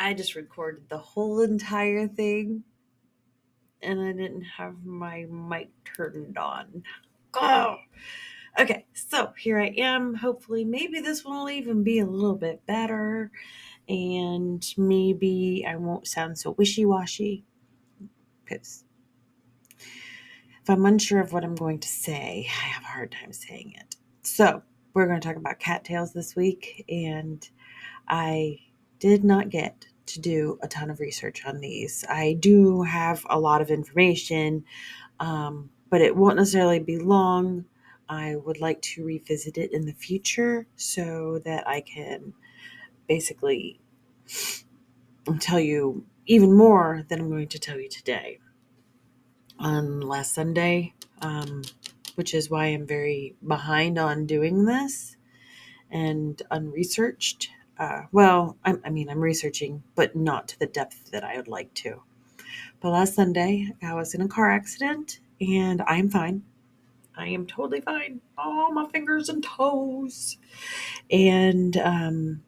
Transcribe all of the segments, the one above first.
I just recorded the whole entire thing and I didn't have my mic turned on. Oh, okay, so here I am. Hopefully, maybe this will even be a little bit better and maybe I won't sound so wishy washy because if I'm unsure of what I'm going to say, I have a hard time saying it. So, we're going to talk about cattails this week, and I did not get to do a ton of research on these. I do have a lot of information, but it won't necessarily be long. I would like to revisit it in the future so that I can basically tell you even more than I'm going to tell you today. On last Sunday, which is why I'm very behind on doing this and unresearched. I'm researching, but not to the depth that I would like to. But last Sunday, I was in a car accident and I'm fine. I am totally fine. Oh, my fingers and toes. And the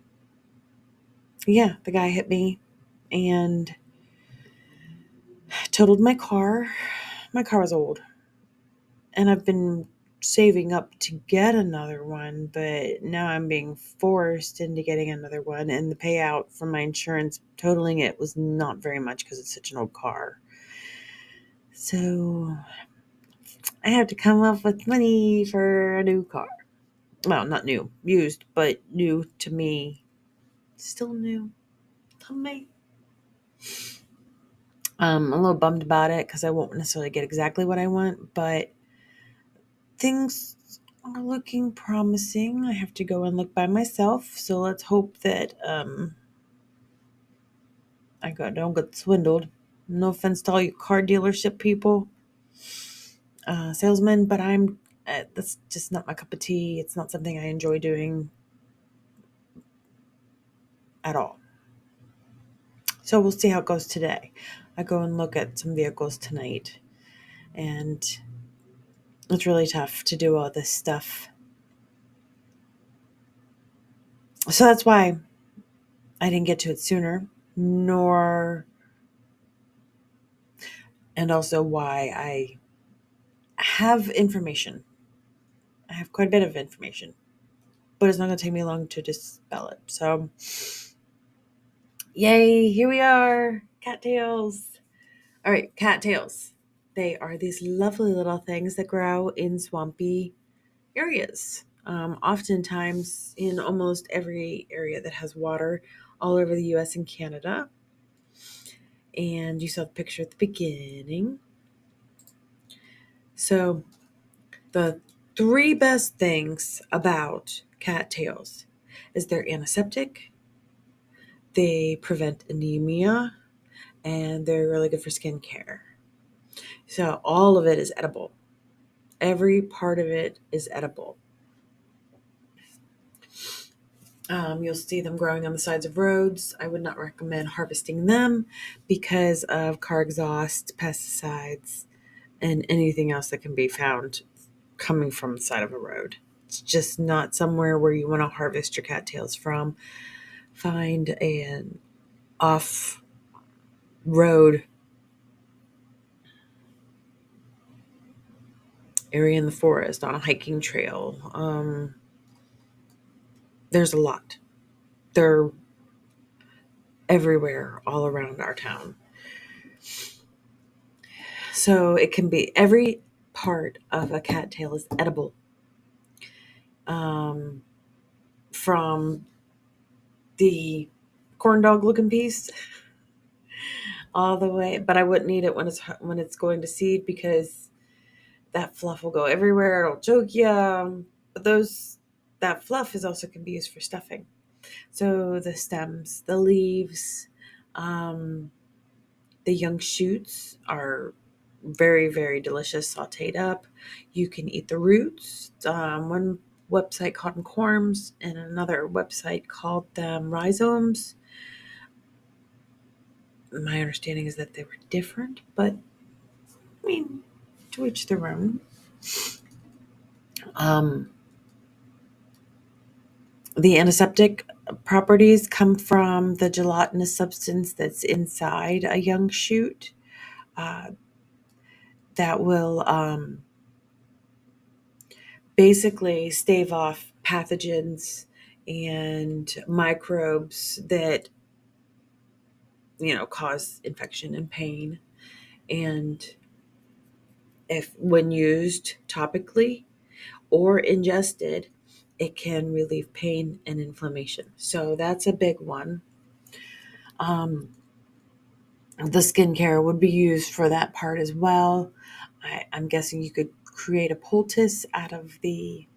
guy hit me and totaled my car. My car was old. And I've been saving up to get another one, but now I'm being forced into getting another one. And the payout from my insurance totaling it was not very much because it's such an old car. So I have to come up with money for a new car. Well, not new, used, but new to me. Still new to me. I'm a little bummed about it because I won't necessarily get exactly what I want, but things are looking promising. I have to go and look by myself, so let's hope that don't get swindled. No offense to all you car dealership people, salesmen, but that's just not my cup of tea. It's not something I enjoy doing at all. So we'll see how it goes today. I go and look at some vehicles tonight, and it's really tough to do all this stuff. So that's why I didn't get to it sooner, and also why I have information. I have quite a bit of information, but it's not going to take me long to dispel it. So, yay, here we are, cattails. All right, cattails. They are these lovely little things that grow in swampy areas. Oftentimes in almost every area that has water all over the US and Canada. And you saw the picture at the beginning. So, the three best things about cattails is they're antiseptic, they prevent anemia, and they're really good for skin care. So all of it is edible. Every part of it is edible. You'll see them growing on the sides of roads. I would not recommend harvesting them because of car exhaust, pesticides, and anything else that can be found coming from the side of a road. It's just not somewhere where you want to harvest your cattails from. Find an off-road area in the forest on a hiking trail. There's a lot. They're everywhere all around our town. So it can be every part of a cattail is edible. From the corn dog looking piece all the way, but I wouldn't eat it when it's going to seed because that fluff will go everywhere. It'll choke you. But that fluff is also can be used for stuffing. So the stems, the leaves, the young shoots are very, very delicious, sauteed up. You can eat the roots. One website called them corms and another website called them rhizomes. My understanding is that they were different, but I mean, to each their own. The antiseptic properties come from the gelatinous substance that's inside a young shoot uh, that will basically stave off pathogens and microbes that cause infection and pain. And if when used topically or ingested, it can relieve pain and inflammation. So that's a big one. Um, the skincare would be used for that part as well. I'm guessing you could create a poultice out of the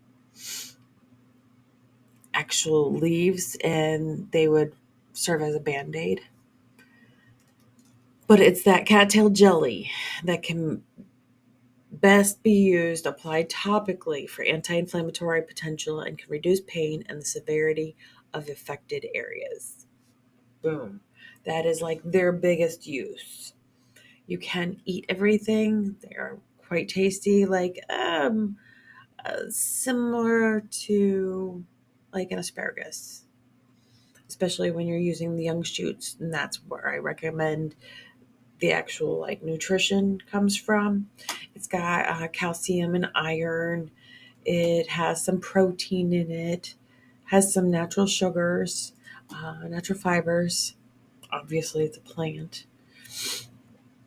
actual leaves and they would serve as a band-aid. But it's that cattail jelly that can best be used applied topically for anti-inflammatory potential and can reduce pain and the severity of affected areas. Boom. That is like their biggest use. You can eat everything. They're quite tasty, like similar to like an asparagus, especially when you're using the young shoots. And that's where I recommend the actual like nutrition comes from. It's got calcium and iron. It has some protein in it. Has some natural sugars, natural fibers. Obviously, it's a plant.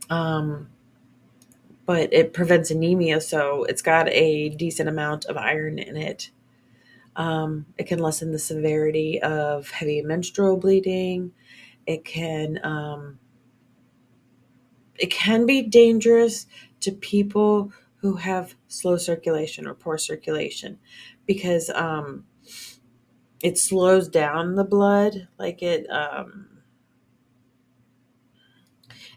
Um, but it prevents anemia, so it's got a decent amount of iron in it. It can lessen the severity of heavy menstrual bleeding. It can it can be dangerous to people who have slow circulation or poor circulation because it slows down the blood, like it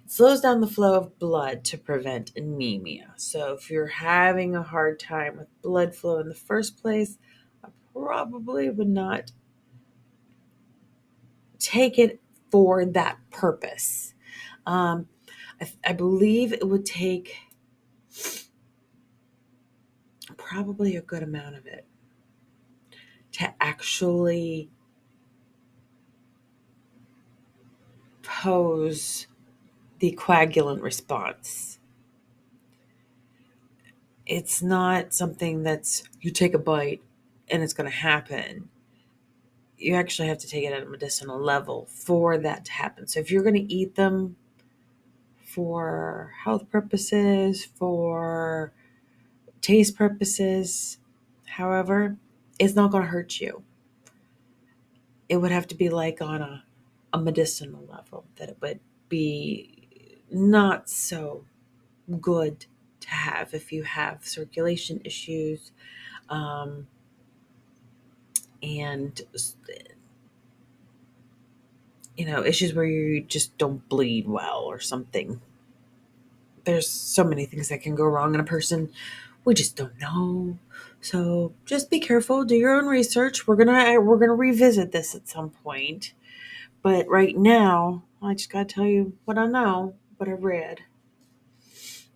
slows down the flow of blood to prevent anemia. So if you're having a hard time with blood flow in the first place, I probably would not take it for that purpose. Um, I believe it would take probably a good amount of it to actually pose the coagulant response. It's not something that's you take a bite and it's going to happen. You actually have to take it at a medicinal level for that to happen. So if you're going to eat them for health purposes, for taste purposes, however, it's not going to hurt you. It would have to be like on a medicinal level that it would be not so good to have if you have circulation issues um, and issues where you just don't bleed well or something. There's so many things that can go wrong in a person. We just don't know. So just be careful. Do your own research. We're gonna revisit this at some point. But right now, I just gotta tell you what I know, what I read.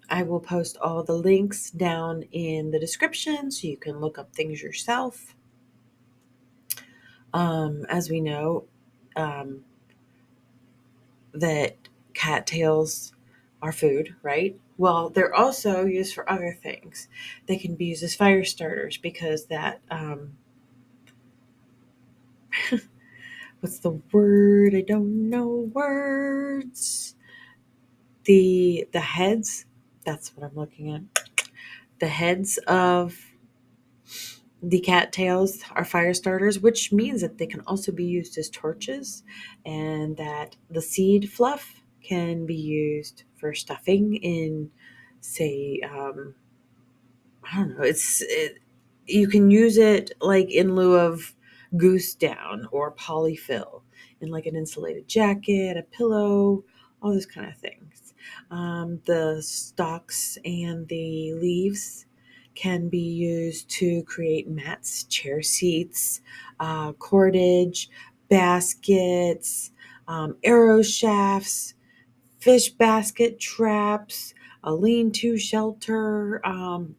I will post all the links down in the description so you can look up things yourself. As we know, um, that cattails are food, right? Well, they're also used for other things. They can be used as fire starters because that what's the word? I don't know words. The heads. That's what I'm looking at. The heads of the cattails are fire starters, which means that they can also be used as torches, and that the seed fluff can be used for stuffing in, say, I don't know. You can use it like in lieu of goose down or polyfill in like an insulated jacket, a pillow, all those kind of things. The stalks and the leaves can be used to create mats, chair seats, cordage, baskets, arrow shafts, fish basket traps, a lean-to shelter.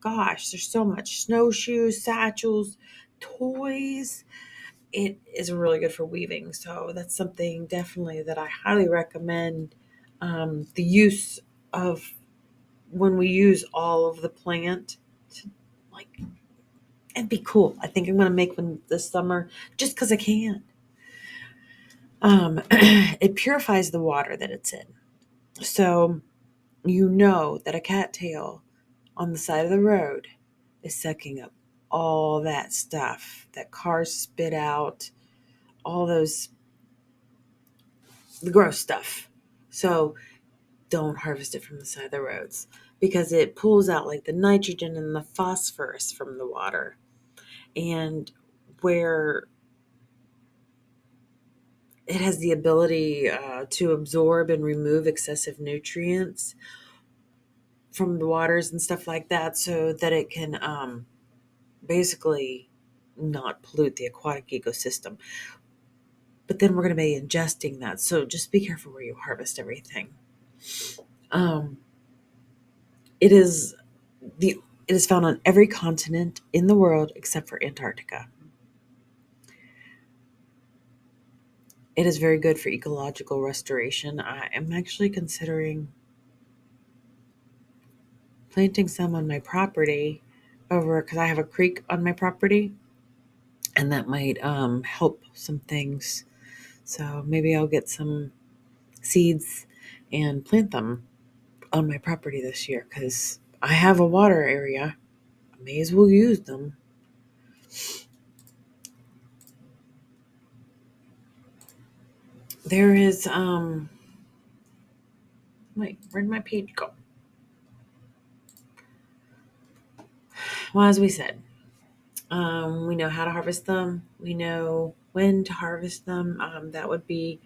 Gosh, there's so much. Snowshoes, satchels, toys. it is really good for weaving. So that's something definitely that I highly recommend. The use of when we use all of the plant to, like, it'd be cool. I think I'm going to make one this summer just because I can. It purifies the water that it's in. So you know that a cattail on the side of the road is sucking up all that stuff that cars spit out, all those the gross stuff. So don't harvest it from the side of the roads because it pulls out like the nitrogen and the phosphorus from the water. And where it has the ability to absorb and remove excessive nutrients from the waters and stuff like that so that it can basically not pollute the aquatic ecosystem. But then we're going to be ingesting that. So just be careful where you harvest everything. Um, it is the it is found on every continent in the world except for Antarctica. It is very good for ecological restoration. I am actually considering planting some on my property over because I have a creek on my property, and that might help some things. So maybe I'll get some seeds and plant them on my property this year because I have a water area. I may as well use them. There is wait, where'd my page go? Well, as we said, we know how to harvest them. We know when to harvest them. That would be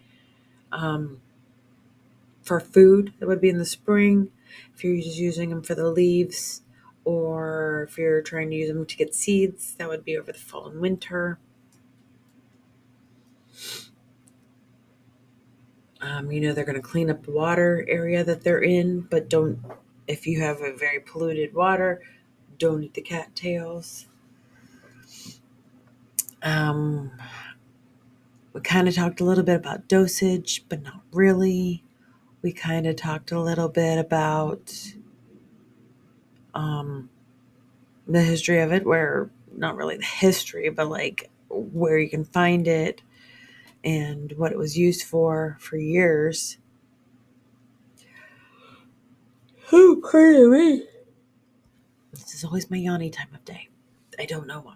um, for food. That would be in the spring. If you're just using them for the leaves, or if you're trying to use them to get seeds, that would be over the fall and winter. They're going to clean up the water area that they're in, but don't. If you have a very polluted water, don't eat the cattails. Um, we kind of talked a little bit about dosage, but not really. We kind of talked a little bit about um, the history of it, where not really the history, but like where you can find it and what it was used for years. Oh, crazy. This is always my yawny time of day. I don't know why.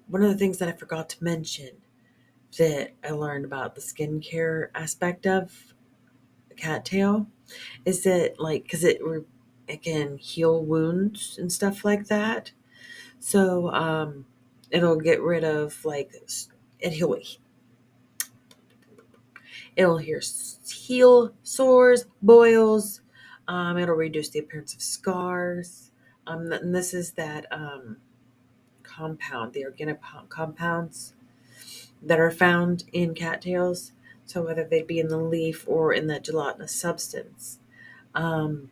One of the things that I forgot to mention that I learned about the skincare aspect of the cattail is that, like, because it can heal wounds and stuff like that. So it'll get rid of like it heal it'll heal sores, boils. It'll reduce the appearance of scars. And this is that compound, the organic compounds that are found in cattails. So whether they be in the leaf or in that gelatinous substance. Um,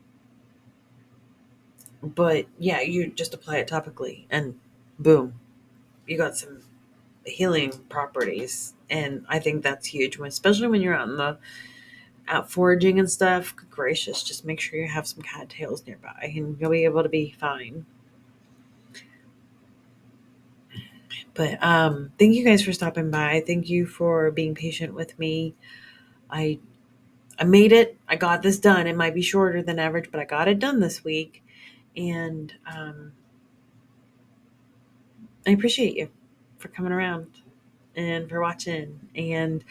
but yeah, you just apply it topically and boom, you got some healing properties. And I think that's huge, especially when you're out foraging and stuff. Good gracious, just make sure you have some cattails nearby and you'll be able to be fine. But thank you guys for stopping by. Thank you for being patient with me. I I made it. I got this done. It might be shorter than average, but I got it done this week. And I appreciate you for coming around and for watching. And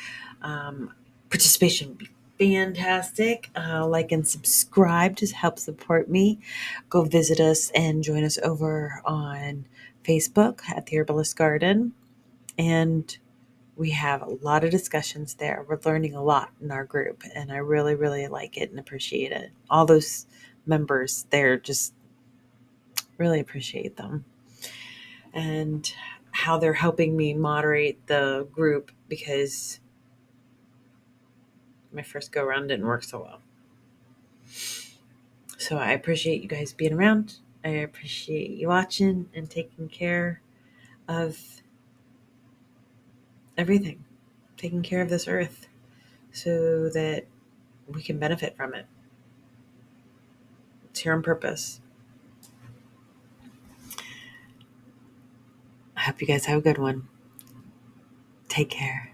participation would be fantastic. Like and subscribe to help support me. Go visit us and join us over on Facebook at the Herbalist Garden. And we have a lot of discussions there. We're learning a lot in our group, and I really, really like it and appreciate it. All those members there, just really appreciate them and how they're helping me moderate the group because my first go around didn't work so well. So I appreciate you guys being around. I appreciate you watching and taking care of everything, taking care of this earth so that we can benefit from it. It's here on purpose. I hope you guys have a good one. Take care.